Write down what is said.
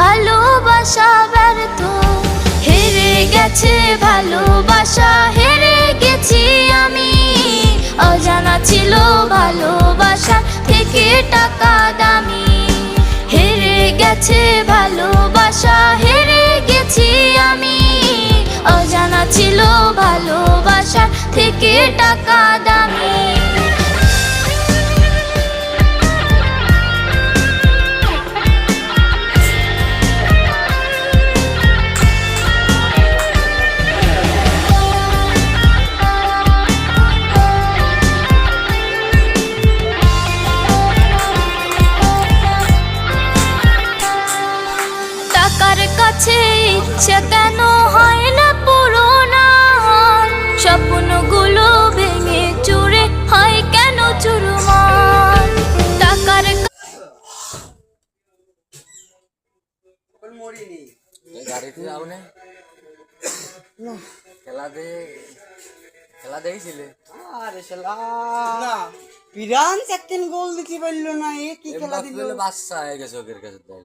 ভালোবাসা ব্যর্থ, হেরে গেছে ভালোবাসা, হেরে গেছি আমি। অজানা ছিল ভালোবাসা থেকে টাকা দামি, হেরে গেছে ভালোবাসা, হেরে গেছি আমি। অজানা ছিল ভালোবাসা থেকে টাকা দামি। টাকার কাছে ইচ্ছা কেন হয় না পুরোনা, স্বপ্নগুলো ভেঙে চুরে হয় কেন চুরমার। টাকার গাড়িতে যাও না, খেলা দেখছিলে? আরে শালা পিরান একদিন গোল দিতে পারলো না, এ কি খেলা দিল? বাচ্চা হয়ে গেছে ওদের কাছে।